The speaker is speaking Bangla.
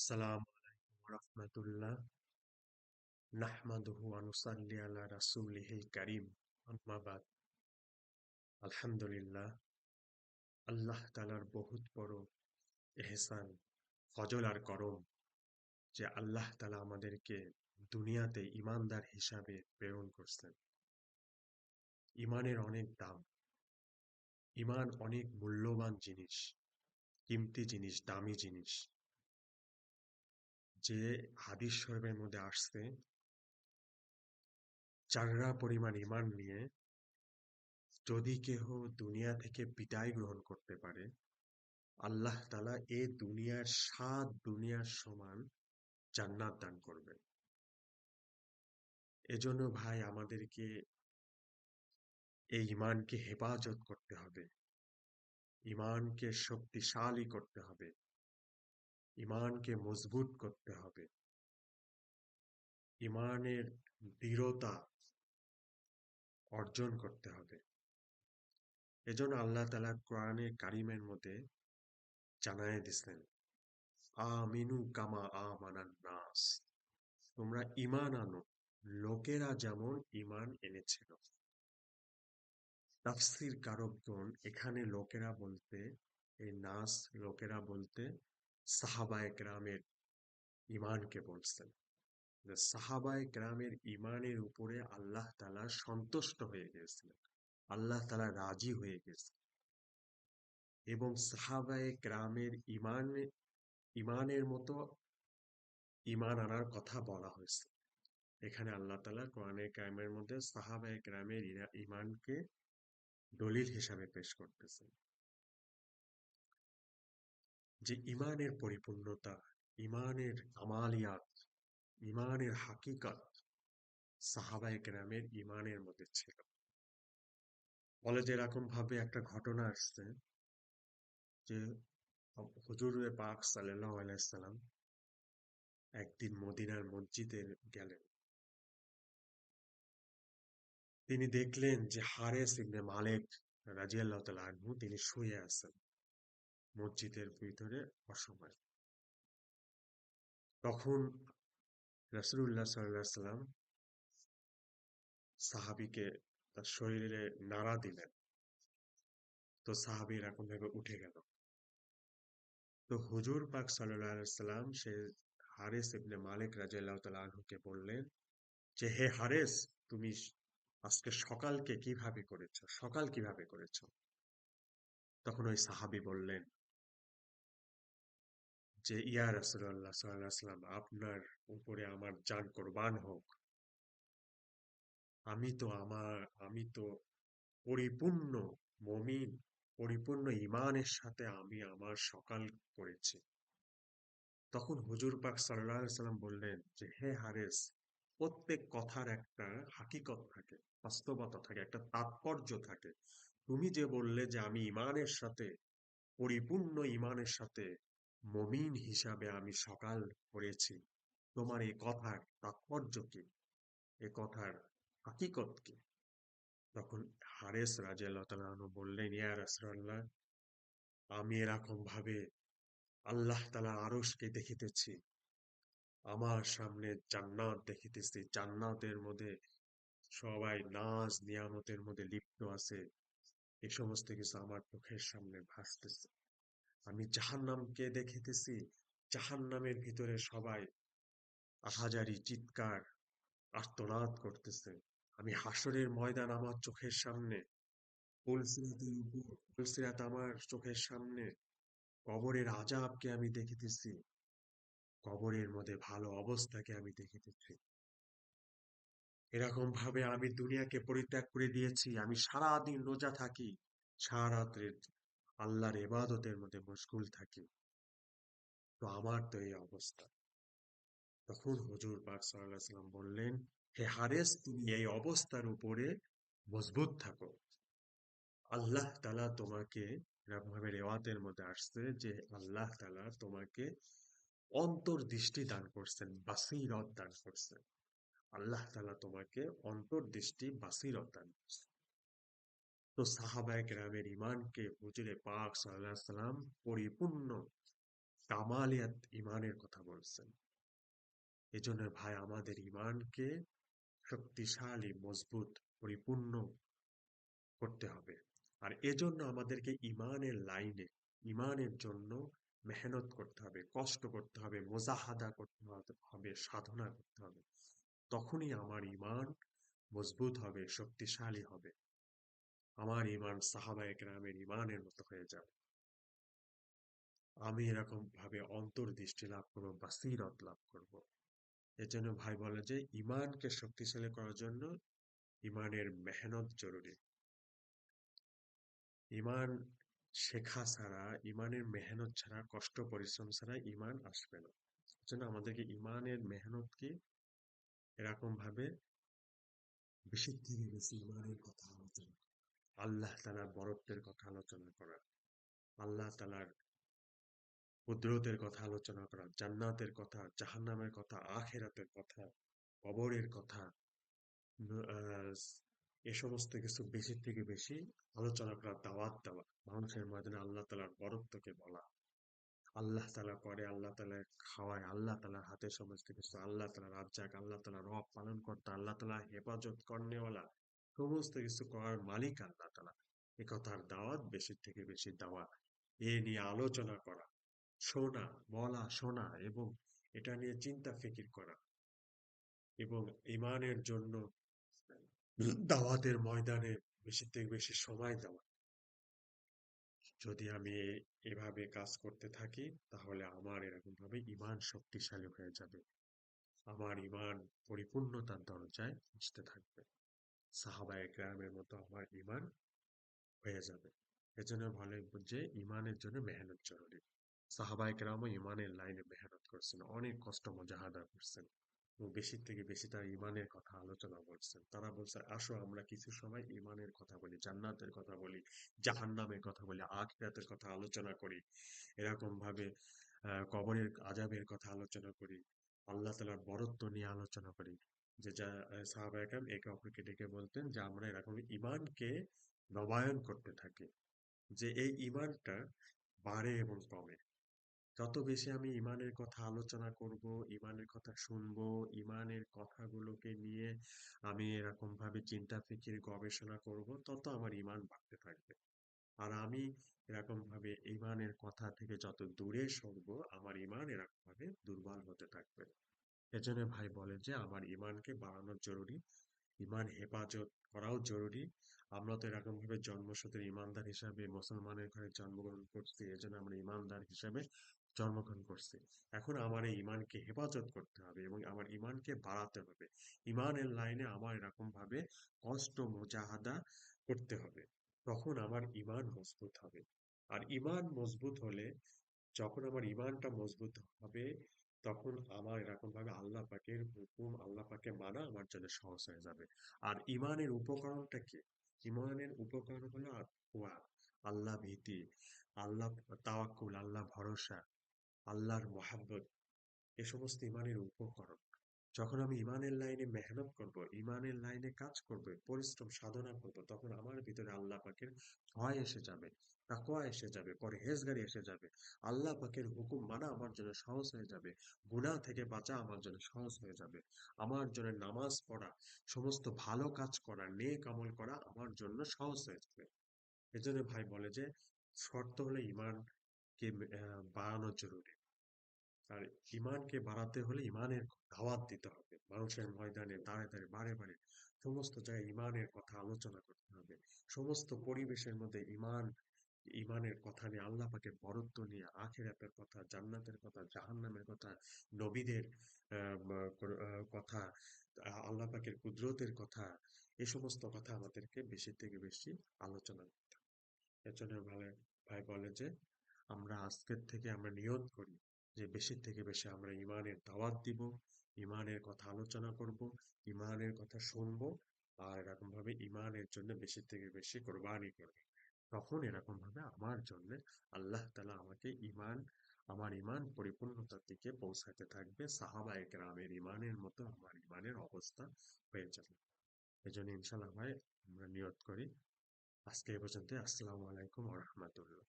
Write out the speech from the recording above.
আসসালামু আলাইকুম রহমতুল্লাহ নাহমাদুহু ওয়া নুসাল্লি আলা রাসূলিহিল কারীম আম্মা বাদ। আলহামদুলিল্লাহ, আল্লাহ তাআলার বহুত বড় এহসান, ফজল আর করম যে আল্লাহ তাআলা আমাদেরকে দুনিয়াতে ঈমানদার হিসাবে প্রেরণ করছেন। ঈমানের অনেক দাম। ঈমান অনেক মূল্যবান জিনিস, কিমতি জিনিস, দামি জিনিস। যে হাদিস শরীফের মধ্যে আসছে, চাররা পরিমাণ ঈমান নিয়ে যদি কেহ দুনিয়া থেকে বিদায় গ্রহণ করতে পারে, আল্লাহ তাআলা এ দুনিয়ার ৭ দুনিয়ার সমান জান্নাত দান করবেন। এজন্য ভাই আমাদেরকে এই ঈমানকে হেফাজত করতে হবে, ঈমানকে শক্তিশালী করতে হবে, ঈমানকে মজবুত করতে হবে, ঈমানের দৃঢ়তা অর্জন করতে হবে। এজন্য আল্লাহ তাআলা কোরআনে কারিমের মধ্যে জানায়ে দিছেন, আমিনু কামা আমানান নাস, তোমরা ঈমান আনো লোকেরা যেমন ঈমান এনেছিল। তাফসীর কারকগণ এখানে লোকেরা বলতে, এই নাস লোকেরা বলতে সাহাবায়ে কেরামের ঈমানকে বলছেন। যে সাহাবায়ে কেরামের ঈমানের উপরে আল্লাহ তাআলা সন্তুষ্ট হয়ে গিয়েছিলেন, আল্লাহ তাআলা রাজি হয়ে গেছেন। এবং সাহাবায়ে কেরামের ঈমানের মতো ঈমান আনার কথা বলা হয়েছে। এখানে আল্লাহ তাআলা কোরআনে কারিমের মধ্যে সাহাবায়ে কেরামের ঈমানকে দলিল হিসাবে পেশ করতেছেন। যে ঈমানের পরিপূর্ণতা, ঈমানের কামালিয়াত, ঈমানের হাকিকত সাহাবায়ে কেরামের ঈমানের মধ্যে ছিল। বলে যে এরকম ভাবে একটা ঘটনা আসছে যে হুজুর পাক সাল্লাল্লাহু আলাইহি সাল্লাম একদিন মদিনার মসজিদে গেলেন। তিনি দেখলেন যে হারেস ইবনে মালিক রাদিয়াল্লাহু তাআলা আনহু তিনি শুয়ে আছেন মসজিদের ভিতরে অসময়ে। তখন রাসূলুল্লাহ সাল্লাল্লাহু আলাইহি সাল্লাম সাহাবীকে তার শরীরে নাড়া দিলেন। তো সাহাবী এরকম ভাবে উঠে গেল। তো হুজুর পাক সাল্লাল্লাহু আলাইহি সাল্লাম সে হারেস ইবনে মালিক রাদিয়াল্লাহু তাআলা আনহুকে বললেন যে, হে হারেস, তুমি আজকে সকালকে কিভাবে করেছো, সকাল কিভাবে করেছো? তখন ওই সাহাবী বললেন যে, ইয়া রাসূলুল্লাহ সাল্লাল্লাহু আলাইহি সাল্লাম, আপনার উপরে আমার জান কুরবান হোক, আমি তো পরিপূর্ণ মুমিন, পরিপূর্ণ ঈমানের সাথে আমি আমার সকাল করেছি। তখন হুজুর পাক সাল্লাল্লাহু আলাইহি সাল্লাম বললেন যে, হে হারেস, প্রত্যেক কথার একটা হাকিকত থাকে, বাস্তবতা থাকে, একটা তাৎপর্য থাকে। তুমি যে বললে যে আমি ঈমানের সাথে, পরিপূর্ণ ঈমানের সাথে মুমিন হিসাবে আমি সকাল করেছি, তোমার এই কথার তাৎপর্য কি, এ কথার হাকিকত কি? তখন হারেস রাদিয়াল্লাহু তাআলা আনহু বললেন, ইয়া রাসূলুল্লাহ, আমি এরকম ভাবে আল্লাহ তাআলার আরশকে দেখিতেছি, আমার সামনে জান্নাত দেখিতেছি, জান্নাতের মধ্যে সবাই নাজ নিয়ামতের মধ্যে লিপ্ত আছে, এই সমস্ত কিছু আমার চোখের সামনে ভাসতেছে। আমি জাহান্নামকে দেখিতেছি, জাহান্নামের ভিতরে সবাই আহাজারি চিৎকার আর্তনাদ করতেছে। আমি হাসরের ময়দান আমার চোখের সামনে, পুলসিরাতের উপর পুলসিরাত আমার চোখের সামনে, কবরের আযাবকে আমি দেখিতেছি, কবরের মধ্যে ভালো অবস্থাকে আমি দেখিতেছি। এরকম ভাবে আমি দুনিয়াকে পরিত্যাগ করে দিয়েছি, আমি সারাদিন রোজা থাকি, সারা রাত্রে আল্লাহর ইবাদতের মধ্যে মশগুল থাকি, তো আমার তো এই অবস্থা। তখন হুজুর পাক সাল্লাল্লাহু আলাইহি সাল্লাম বললেন, হে হারেস, তুমি এই অবস্থার উপরে মজবুত থাকো। আল্লাহ তাআলা তোমাকে, এরকমভাবে রিওয়ায়াতের মধ্যে আসছে যে আল্লাহ তাআলা তোমাকে অন্তর্দৃষ্টি দান করছেন, বাসীরত দান করছেন। আল্লাহ তাআলা তোমাকে অন্তর্দৃষ্টি, বাসীরত দান করছেন। তো সাহাবায়ে কেরামের ঈমানকে হুজুরে পাক সাল্লাল্লাহু আলাইহি সাল্লাম পরিপূর্ণ কামালিয়াত ইমানের কথা বলছেন। এজন্য ভাই আমাদের ইমানকে শক্তিশালী, মজবুত, পরিপূর্ণ করতে হবে। আর এজন্য আমাদেরকে ইমানের লাইনে, ইমানের জন্য মেহনত করতে হবে, কষ্ট করতে হবে, মোজাহাদা করতে হবে, সাধনা করতে হবে। তখনই আমার ইমান মজবুত হবে, শক্তিশালী হবে। আমার ইমান সাহাবায়ে কেরামের ইমানের মতো হয়ে যাবে। আমি এরকম ভাবে অন্তর্দৃষ্টি লাভ করবো, বাসীরত লাভ করব। এজন্য ভাই বলে যে ইমানকে শক্তিশালী করার জন্য ইমানের মেহনত জরুরি। ইমান শেখা ছাড়া, ইমানের মেহনত ছাড়া, কষ্ট পরিশ্রম ছাড়া ইমান আসবে না। এজন্য আমাদেরকে ইমানের মেহনতকে এরকম ভাবে বেশি থেকে বেশি ইমানের কথা আলোচনা, আল্লাহ তাআলার বরত্বের কথা আলোচনা করা, আল্লাহ তাআলার কুদরতের কথা আলোচনা করা, জান্নাতের কথা, জাহান্নামের কথা, আখিরাতের কথা, কবরের কথা, আহ, এ সমস্ত কিছু বেশি থেকে বেশি আলোচনা করা, দাওয়াত দেওয়া, মানুষের ময়দানে আল্লাহ তাআলার বরত্বকে বলা। আল্লাহ তাআলা করে, আল্লাহ তাআলা খাওয়ায়, আল্লাহ তাআলার হাতে সমস্ত কিছু, আল্লাহ তাআলা রাজ্জাক, আল্লাহ তাআলা রব পালন কর্তা, আল্লাহ তাআলা হেফাজত করনেওয়ালা, সমস্ত কিছু করার মালিক আল্লাহ তাআলা। এ কথার দাওয়াত বেশি থেকে বেশি দেওয়া, এ নিয়ে আলোচনা করা, শোনা, বলা, শোনা এবং এটা নিয়ে চিন্তা ফিকির করা এবং ইমানের জন্য দাওয়াতের ময়দানে বেশি থেকে বেশি সময় দেওয়া। যদি আমি এভাবে কাজ করতে থাকি তাহলে আমার এরকম ভাবে ইমান শক্তিশালী হয়ে যাবে, আমার ইমান পরিপূর্ণতার দরজায় আসতে থাকবে, সাহাবায়ে কেরামের মতো আমার ইমান হয়ে যাবে। এজন্য বলে যে ইমানের জন্য মেহনত জরুরি। সাহাবায়ে কেরামও ইমানের লাইনে মেহনত করছেন, অনেক কষ্ট মুজাহাদা করছেন এবং বেশি থেকে বেশি তার ইমানের কথা আলোচনা করছেন। তারা বলছে আসো আমরা কিছু সময় ইমানের কথা বলি, জান্নাতের কথা বলি, জাহান্নামের কথা বলি, আখিরাতের কথা আলোচনা করি, এরকম ভাবে কবরের আযাবের কথা আলোচনা করি, আল্লাহ তাআলার বরত্ব নিয়ে আলোচনা করি। যে যা সাহাবায়ে কেরাম একে অপরকে ডেকে বলতেন যে আমরা এরকম ইমানকে নবায়ন করতে থাকি, যে এই ইমানটা বাড়ে এবং কমে। যত বেশি আমি ইমানের কথা আলোচনা করব, ইমানের কথা শুনবো, ইমানের কথাগুলোকে নিয়ে আমি এরকম ভাবে চিন্তা ফিকির গবেষণা করব, তত আমার ইমান বাড়তে থাকবে। আর আমি এরকম ভাবে ইমানের কথা থেকে যত দূরে সরবো, আমার ইমান এরকম ভাবে দুর্বল হতে থাকবে। এজন্য ভাই বলে যে আমার ইমানকে বাড়ানো জরুরি, ইমান হেফাজত করাও জরুরি। আমরা তো এরকম ভাবে জন্মসূত্রে ইমানদার হিসাবে মুসলমানের ঘরে জন্মগ্রহণ করছি, এজন্য আমরা ইমানদার হিসাবে জন্মগ্রহণ করছি। এখন আমার এই ইমানকে হেফাজত করতে হবে এবং আমার ইমানকে বাড়াতে হবে। ইমানের লাইনে আমার এরকম ভাবে কষ্ট মুজাহাদা করতে হবে, তখন আমার ইমান মজবুত হবে। আর ইমান মজবুত হলে, যখন আমার ইমানটা মজবুত হবে, তখন আমার এরকম ভাবে আল্লাহ পাকের হুকুম, আল্লাহ পাকে মানা আমার জন্য সহজ হয়ে যাবে। আর ইমানের উপকরণটা কি? ইমানের উপকরণ হলো তাকওয়া, আল্লাহ ভীতি, আল্লাহ তাওয়াক্কুল, আল্লাহ ভরসা, আল্লাহর মহাব্বত, এ সমস্ত ইমানের উপকরণ। যখন আমি ইমানের লাইনে মেহনত করব, ইমানের লাইনে কাজ করব, পরিশ্রম সাধনা করব, তখন আমার ভিতরে আল্লাহ পাকের ভয় এসে যাবে, তাকওয়া এসে যাবে, পরহেজগারি এসে যাবে, আল্লাহ পাকের হুকুম মানা আমার জন্য সহজ হয়ে যাবে, গুনাহ থেকে বাঁচা আমার জন্য সহজ হয়ে যাবে, আমার জন্য নামাজ পড়া, সমস্ত ভালো কাজ করা, নেক আমল করা আমার জন্য সহজ হয়ে যাবে। এজন্য ভাই বলে যে শর্ত হলো ইমানকে বাড়ানো জরুরি। আর ইমানকে বাড়াতে হলে ইমানের দাওয়াত দিতে হবে, মানুষের ময়দানে দাঁড়ে দাঁড়ে, বারে বারে সমস্ত জায়গায় ইমানের কথা আলোচনা করতে হবে। সমস্ত পরিবেশের মধ্যে ইমানের কথা নিয়ে, আল্লাহ পাকের বরত্ব নিয়ে, আখিরাতের কথা, জান্নাতের কথা, জাহান্নামের কথা, নবীদের কথা, আল্লাহ পাকের কুদরতের কথা, এ সমস্ত কথা আমাদেরকে বেশি থেকে বেশি আলোচনা করতে হবে। এর জন্য ভাই বলে যে আমরা আজকের থেকে আমরা নিয়ত করি যে বেশি থেকে বেশি আমরা ইমানের দাওয়াত দিব, ইমানের কথা আলোচনা করব, ইমানের কথা শুনবো, আর এরকম ভাবে ইমানের জন্য বেশি থেকে বেশি কোরবানি করব। তখন এরকম ভাবে আমার জন্য আল্লাহ তাআলা আমাকে আমার ইমান পরিপূর্ণতার দিকে পৌঁছাতে থাকবে, সাহাবায়ে কেরামের ইমানের মতো আমার ইমানের অবস্থা হয়ে যাবে। এজন্য ইনশাআল্লাহ ভাই আমরা নিয়ত করি। আজকে এই পর্যন্ত। আসসালামু আলাইকুম ওয়া রাহমাতুল্লাহ।